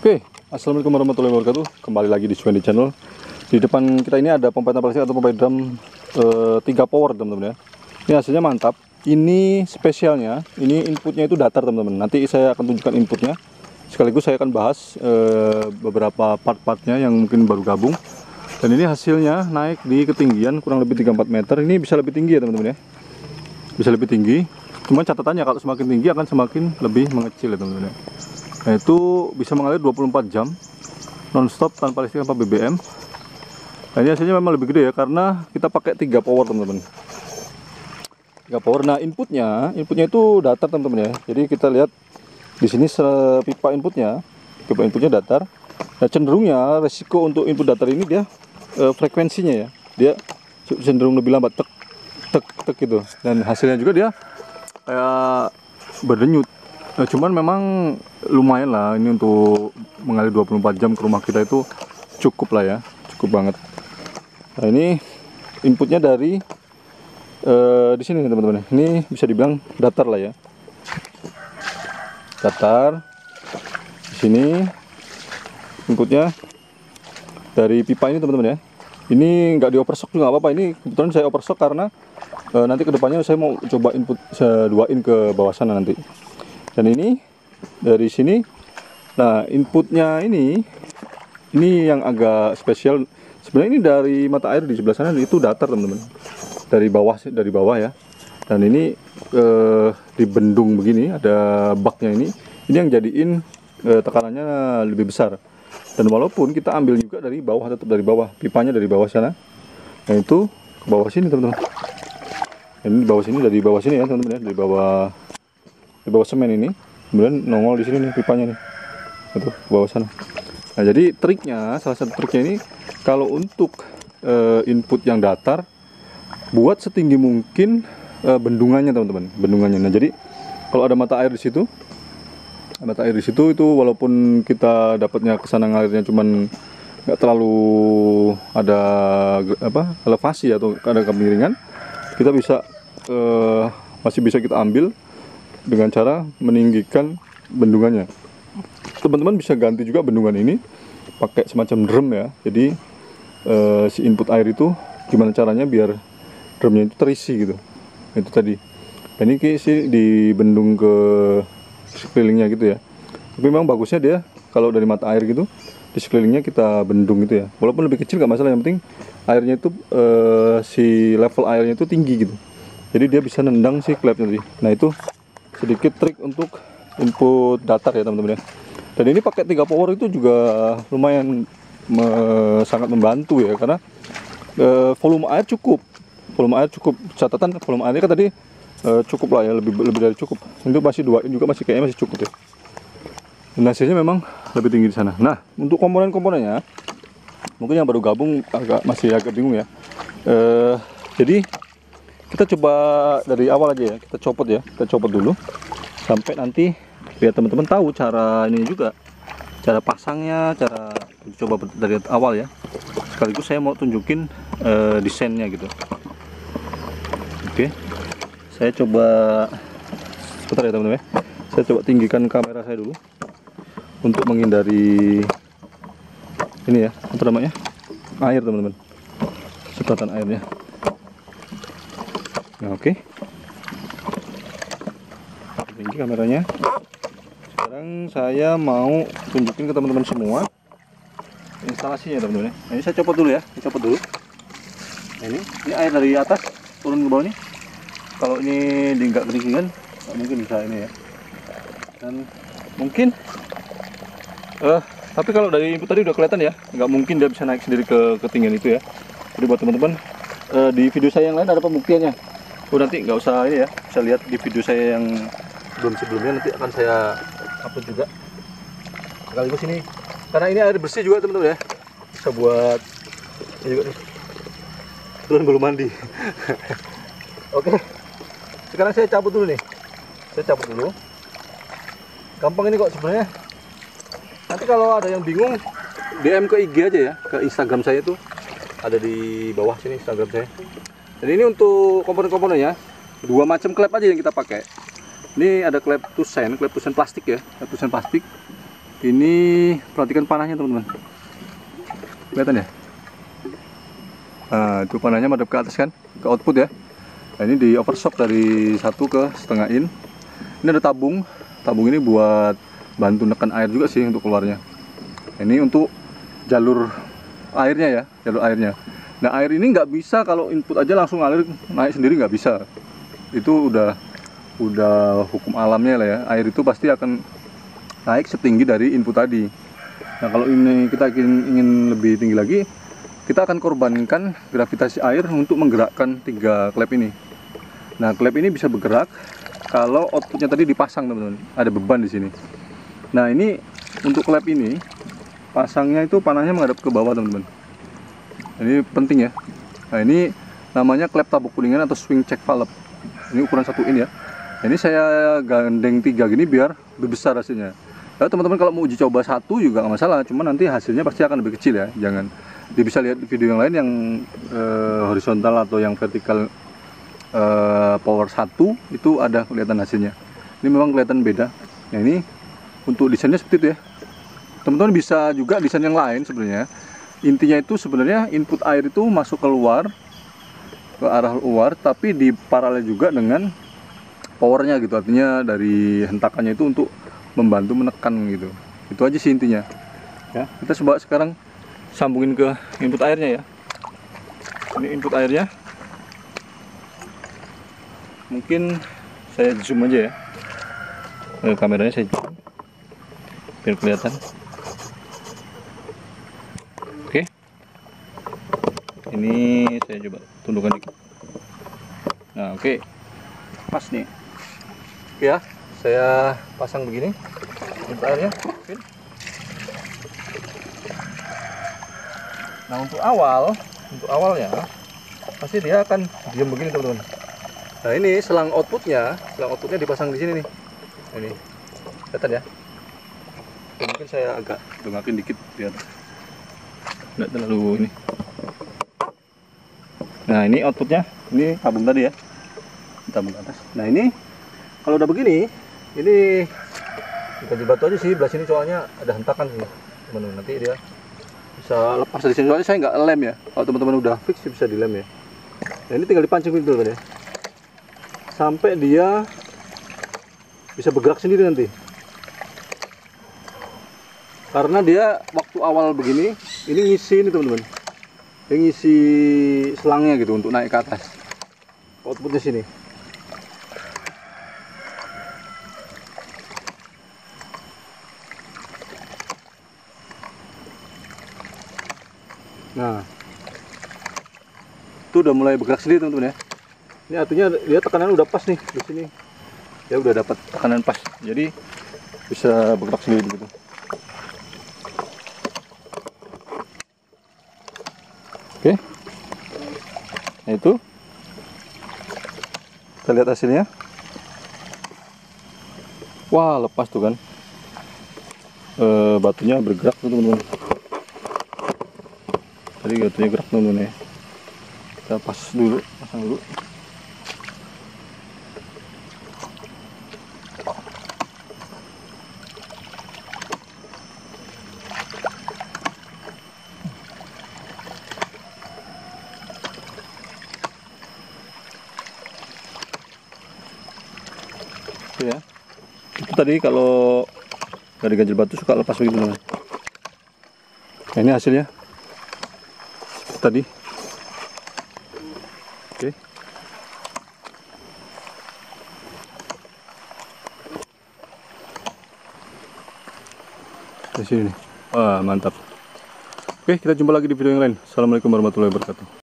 Oke, assalamualaikum warahmatullahi wabarakatuh. Kembali lagi di Suendi Channel. Di depan kita ini ada pompa plastik atau pompa drum 3 power, teman-teman ya. Ini hasilnya mantap. Ini spesialnya, ini inputnya itu datar, teman-teman. Nanti saya akan tunjukkan inputnya. Sekaligus saya akan bahas beberapa part-partnya yang mungkin baru gabung. Dan ini hasilnya naik di ketinggian kurang lebih 3-4 meter. Ini bisa lebih tinggi ya, teman-teman ya. Bisa lebih tinggi. Cuma catatannya kalau semakin tinggi akan semakin lebih mengecil ya, teman-teman ya. Nah, itu bisa mengalir 24 jam non-stop tanpa listrik, tanpa BBM. Nah, ini hasilnya memang lebih gede ya, karena kita pakai 3 power, teman-teman. 3 power. Nah, inputnya itu datar, teman-teman ya. Jadi kita lihat di sini pipa inputnya datar. Nah, cenderungnya resiko untuk input datar ini dia frekuensinya ya, dia cenderung lebih lambat, tek tek tek gitu. Dan hasilnya juga dia kayak berdenyut. Nah, cuman memang lumayan lah ini untuk mengalir 24 jam ke rumah kita, itu cukup lah ya, cukup banget. Nah, ini inputnya dari di sini teman-teman. Ini bisa dibilang datar lah ya, datar. Di sini inputnya dari pipa ini, teman-teman ya. Ini nggak di overstock juga nggak apa-apa. Ini kebetulan saya overstock karena nanti kedepannya saya mau coba input, saya duain ke bawah sana nanti. Dan ini dari sini, nah inputnya ini yang agak spesial. Sebenarnya ini dari mata air di sebelah sana itu datar, teman-teman, dari bawah ya. Dan ini dibendung begini, ada baknya ini yang jadiin tekanannya lebih besar. Dan walaupun kita ambil juga dari bawah, tetap dari bawah, pipanya dari bawah sana. Nah, itu ke bawah sini, teman-teman. Ini bawah sini, dari bawah sini ya, teman-teman ya, dari bawah semen ini, kemudian nongol di sini nih pipanya nih, itu bawah sana. Nah, jadi triknya, salah satu triknya ini, kalau untuk input yang datar, buat setinggi mungkin bendungannya, teman-teman, bendungannya. Nah, jadi kalau ada mata air di situ, itu walaupun kita dapatnya kesana ngalirnya cuman nggak terlalu ada elevasi atau ada kemiringan, kita bisa masih bisa kita ambil dengan cara meninggikan bendungannya. Teman-teman bisa ganti juga bendungan ini pakai semacam drum ya. Jadi si input air itu gimana caranya biar drumnya itu terisi gitu. Itu tadi. Dan ini sih dibendung ke sekelilingnya gitu ya. Tapi memang bagusnya dia kalau dari mata air gitu, di sekelilingnya kita bendung gitu ya. Walaupun lebih kecil nggak masalah, yang penting airnya itu si level airnya itu tinggi gitu. Jadi dia bisa nendang si klepnya tadi. Nah, itu sedikit trik untuk input datar ya, teman-teman ya. Dan ini pakai 3 power itu juga lumayan sangat membantu ya, karena volume air cukup. Catatan volume airnya kan tadi cukup lah ya, lebih dari cukup. Untuk masih duain juga kayaknya masih cukup ya. Dan hasilnya memang lebih tinggi di sana. Nah, untuk komponen-komponennya mungkin yang baru gabung masih agak bingung ya. Jadi kita coba dari awal aja ya, kita copot dulu sampai nanti biar teman-teman tahu cara ini juga, cara pasangnya, cara coba dari awal ya. Sekaligus saya mau tunjukin desainnya gitu. Oke, saya coba sebentar ya, teman-teman ya. Saya coba tinggikan kamera saya dulu untuk menghindari ini ya, apa namanya, air, teman-teman, semprotan airnya. Nah, oke. Tinggi kameranya. Sekarang saya mau tunjukin ke teman-teman semua instalasinya, teman-teman. Nah, ini saya copot dulu ya, Nah, ini air dari atas turun ke bawah nih. Kalau ini nggak keringan, nggak mungkin bisa ini ya. Dan mungkin tapi kalau dari input tadi udah kelihatan ya, nggak mungkin dia bisa naik sendiri ke ketinggian itu ya. Jadi buat teman-teman, di video saya yang lain ada pembuktiannya. Nanti nggak usah ini ya, bisa lihat di video saya yang sebelumnya, nanti akan saya upload juga. Sekaligus ini, karena ini air bersih juga, teman-teman ya, bisa buat ini juga nih. Kebetulan belum mandi. Oke, sekarang saya cabut dulu nih. Gampang ini kok sebenarnya. Nanti kalau ada yang bingung, DM ke IG aja ya, ke Instagram saya itu ada di bawah sini Instagram saya. Dan ini untuk komponen-komponennya 2 macam klep aja yang kita pakai. Ini ada klep tusen plastik ya, Ini perhatikan panahnya teman-teman. Kelihatan ya? Nah, itu panahnya madep ke atas kan, ke output ya. Nah, ini di overshock dari 1 ke setengah in. Ini ada tabung. Tabung ini buat bantu nekan air juga sih untuk keluarnya. Ini untuk jalur airnya ya, jalur airnya. Nah, air ini nggak bisa kalau input aja langsung ngalir naik sendiri, nggak bisa. Itu udah hukum alamnya lah ya. Air itu pasti akan naik setinggi dari input tadi. Nah, kalau ini kita ingin lebih tinggi lagi, kita akan korbankan gravitasi air untuk menggerakkan 3 klep ini. Nah, klep ini bisa bergerak kalau outputnya tadi dipasang teman-teman. Ada beban di sini. Nah, ini untuk klep ini pasangnya itu panahnya menghadap ke bawah teman-teman. Ini penting ya. Nah, ini namanya klep tabuk kuningan atau swing check valve. Ini ukuran 1 in ya. Nah, ini saya gandeng 3 gini biar lebih besar hasilnya. Lalu teman-teman kalau mau uji coba 1 juga nggak masalah, cuma nanti hasilnya pasti akan lebih kecil ya. Jangan, dia bisa lihat video yang lain yang horizontal atau yang vertikal power 1 itu ada kelihatan hasilnya. Ini memang kelihatan beda. Nah, ini untuk desainnya seperti itu ya. Teman-teman bisa juga desain yang lain sebenarnya. Intinya itu sebenarnya input air itu masuk keluar ke arah luar, tapi di paralel juga dengan powernya gitu. Artinya dari hentakannya itu untuk membantu menekan gitu. Itu aja sih intinya. Ya, kita coba sekarang sambungin ke input airnya ya. Ini input airnya. Mungkin saya zoom aja ya. Kameranya saya zoom biar kelihatan. Oke. Ini saya coba tundukkan dikit. Nah, oke. Pas nih. Ya, saya pasang begini input airnya. Oke. Nah, untuk awalnya pasti dia akan diam begini teman-teman. Nah, ini selang outputnya dipasang di sini nih. Ini kelihatan ya. Oke, mungkin saya agak dongakin dikit biar nggak terlalu ini. Nah, ini outputnya, ini tabung tadi ya, tabung atas. Nah, ini kalau udah begini, ini ganjil batu aja sih. Belah sini soalnya ada hentakan sih teman-teman, nanti dia bisa lepas dari sini. Soalnya saya nggak lem ya. Kalau teman-teman udah fix bisa dilem ya. Nah, ini tinggal dipancing gitu teman ya, sampai dia bisa bergerak sendiri nanti. Karena dia waktu awal begini, ini ngisi ini teman-teman. Dia ngisi selangnya gitu untuk naik ke atas. Outputnya sini. Nah, itu udah mulai bergerak sendiri teman-teman ya. Ini artinya dia tekanan udah pas nih di sini. Ya udah dapat tekanan pas. Jadi bisa bergerak sendiri gitu. Oke. Nah, itu kita lihat hasilnya. Wah, lepas tuh kan. Batunya bergerak tuh teman-teman. Tadi batunya gerak teman-teman ya. Kita pasang dulu. Ya, itu tadi kalau dari ganjil batu suka lepas begitu teman. Nah, ini hasilnya tadi. Oke. Di sini nih. Wah, mantap. Oke, kita jumpa lagi di video yang lain. Assalamualaikum warahmatullahi wabarakatuh.